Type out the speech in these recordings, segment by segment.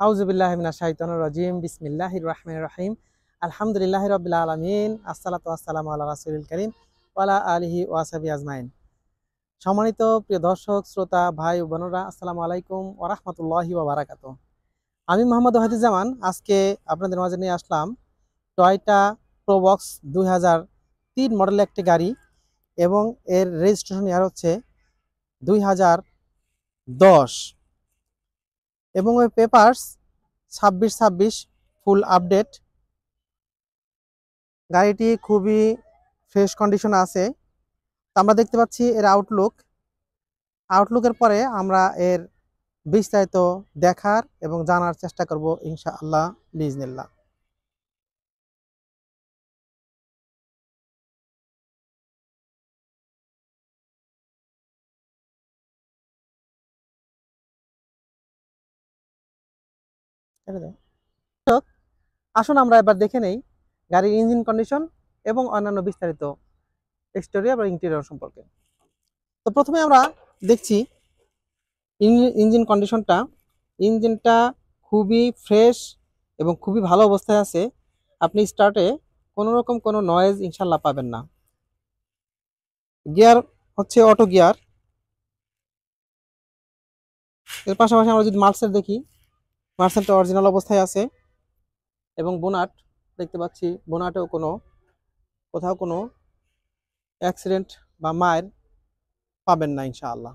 আউযুবিল্লাহি মিনাশ শাইতানির রাজিম বিসমিল্লাহির রহমানির রহিম আলহামদুলিল্লাহি রাব্বিল আলামিন আসসালাতু ওয়াসসালামু আলা রাসূলিল কারীম ওয়া আলা আলিহি ওয়া সাহবিহি আজমাইন। সম্মানিত প্রিয় দর্শক শ্রোতা ভাই ও বোনেরা, আসসালামু আলাইকুম ওয়া রাহমাতুল্লাহি ওয়া বারাকাতুহু। আমি মোহাম্মদ ওয়াহিদুজ্জামান আজকে আপনাদের মাঝে নিয়ে আসলাম টয়োটা প্রোবক্স 2003 মডেলের একটি গাড়ি এবং এর রেজিস্ট্রেশন ইয়ার হচ্ছে 2010 এবং ওই পেপারস 26 ফুল আপডেট। গাড়িটি খুবই ফ্রেশ কন্ডিশন আছে। তো আমরা দেখতে পাচ্ছি এর আউটলুকের পরে আমরা এর বিস্তারিত দেখার এবং জানার চেষ্টা করব ইনশাআল্লাহ বিইজনিল্লাহ। আসুন আমরা এবার দেখে নেই গাড়ির ইঞ্জিন কন্ডিশন এবং অন্যান্য বিস্তারিত এক্সটেরিয়র বা ইন্টেরিয়র সম্পর্কে। তো প্রথমে আমরা দেখছি ইঞ্জিন কন্ডিশনটা। ইঞ্জিনটা খুবই ফ্রেশ এবং খুবই ভালো অবস্থায় আছে। আপনি স্টার্টে কোনো রকম কোনো নয়েজ ইনশাল্লাহ পাবেন না। গিয়ার হচ্ছে অটো গিয়ার। এর পাশাপাশি আমরা যদি মার্সেল দেখি, মার্সেলটা অরিজিনাল অবস্থায় আছে এবং বোনাট দেখতে পাচ্ছি, বোনাটেও কোথাও কোনো অ্যাক্সিডেন্ট বা মায়ের পাবেন না ইনশাআল্লাহ।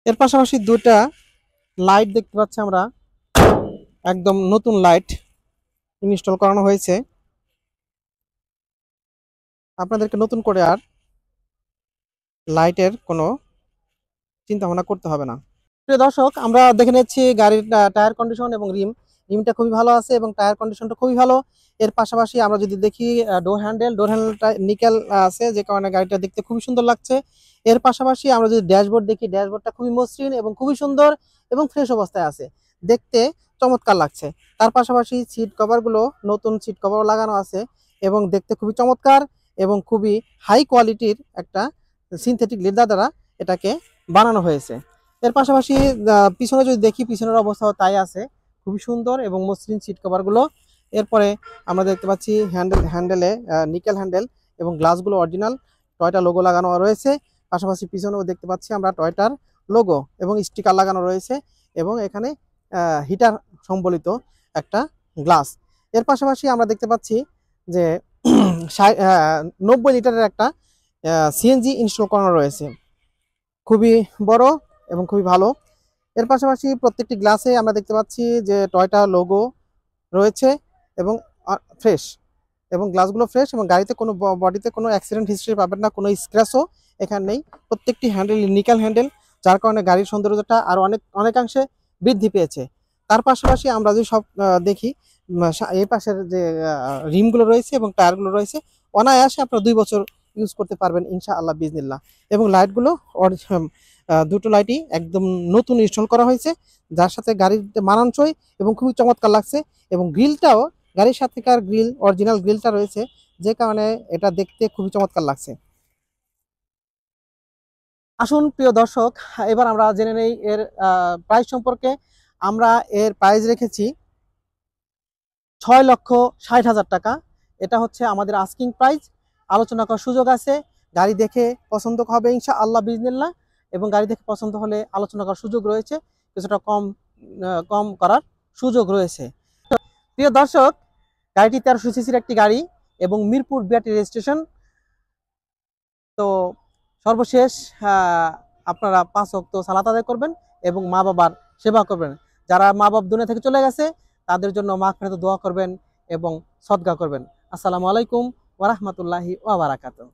এর পাশাপাশি দুটা লাইট দেখতে পাচ্ছি আমরা, একদম নতুন লাইট ইনস্টল করানো হয়েছে। আপনাদেরকে নতুন করে আর লাইটের কোনো চিন্তা ভাবনা করতে হবে না। প্রিয় দর্শক, আমরা দেখে নিচ্ছি গাড়ির টায়ার কন্ডিশন এবং রিমটা খুবই ভালো আছে এবং টায়ার কন্ডিশনটা খুবই ভালো। এর পাশাপাশি আমরা যদি দেখি ডোর হ্যান্ডেলটা নিকেল আছে, যে কারণে গাড়িটা দেখতে খুবই সুন্দর লাগছে। এর পাশাপাশি আমরা যদি ড্যাশবোর্ড দেখি, ড্যাশবোর্ডটা খুবই মসৃণ এবং খুবই সুন্দর এবং ফ্রেশ অবস্থায় আছে, দেখতে চমৎকার লাগছে। তার পাশাপাশি সিট কভারগুলো নতুন সিট কভারও লাগানো আছে এবং দেখতে খুবই চমৎকার এবং খুবই হাই কোয়ালিটির একটা সিনথেটিক লেদার দ্বারা এটাকে বানানো হয়েছে। এর পাশাপাশি পিছনে যদি দেখি, পিছনের অবস্থাও তাই আছে, খুবই সুন্দর এবং মসৃণ সিট কভারগুলো। এরপরে আমরা দেখতে পাচ্ছি হ্যান্ডেলে নিকেল হ্যান্ডেল এবং গ্লাসগুলো অরিজিনাল টয়োটা লোগো লাগানো রয়েছে। পাশাপাশি পিছনেও দেখতে পাচ্ছি আমরা টয়োটার লোগো এবং স্টিকার লাগানো রয়েছে এবং এখানে হিটার সম্বলিত একটা গ্লাস। এর পাশাপাশি আমরা দেখতে পাচ্ছি যে 90 লিটারের একটা সিএনজি ইনস্টল করানো রয়েছে, খুবই বড় এবং খুবই ভালো। এর পাশাপাশি প্রত্যেকটি গ্লাসে আমরা দেখতে পাচ্ছি যে টয়োটা লোগো রয়েছে এবং ফ্রেশ, এবং গ্লাসগুলো ফ্রেশ এবং গাড়িতে কোনো বডিতে কোনো অ্যাক্সিডেন্ট হিস্ট্রি পাবেন না, কোনো স্ক্র্যাচও এখানে নেই। প্রত্যেকটি হ্যান্ডেল নিকেল হ্যান্ডেল, যার কারণে গাড়ির সৌন্দর্যটা আরও অনেকাংশে বৃদ্ধি পেয়েছে। তার পাশাপাশি আমরা যদি সব দেখি, এই পাশের যে রিমগুলো রয়েছে এবং টায়ারগুলো রয়েছে, অনায়াসে আপনারা 2 বছর ইউজ করতে পারবেন ইনশাআল্লাহ বিজনিল্লাহ। এবং লাইটগুলো দুটো লাইটই একদম নতুন ইনস্টল করা হয়েছে, যার সাথে গাড়ির মানানসই এবং খুবই চমৎকার লাগছে। এবং গ্রিলটাও গাড়ির সাথেকার গ্রিল, অরিজিনাল গ্রিলটা রয়েছে, যে কারণে এটা দেখতে খুবই চমৎকার লাগছে। আসুন প্রিয় দর্শক, এবার আমরা জেনে নেই এর প্রাইস সম্পর্কে। আমরা এর প্রাইস রেখেছি 6,60,000 টাকা। এটা হচ্ছে আমাদের আস্কিং প্রাইস। আলোচনা করার সুযোগ আছে, গাড়ি দেখে পছন্দ হবে ইনশাআল্লাহ বিজনিল্লাহ, এবং গাড়ি দেখে পছন্দ হলে আলোচনা করার সুযোগ রয়েছে, কিছুটা কম করার সুযোগ রয়েছে। প্রিয় দর্শক, গাড়িটি 1300 সিসির একটি গাড়ি এবং মিরপুর বিআরটি রেজিস্ট্রেশন। তো সর্বশেষ আপনারা 5 ওয়াক্ত সালাত আদায় করবেন এবং মা বাবার সেবা করবেন। যারা মা বাবা দুনিয়া থেকে চলে গেছে তাদের জন্য মাগফিরাতের দোয়া করবেন এবং সদকা করবেন। আসসালামু আলাইকুম ওয়া রাহমাতুল্লাহি ওয়া বারাকাতুহু।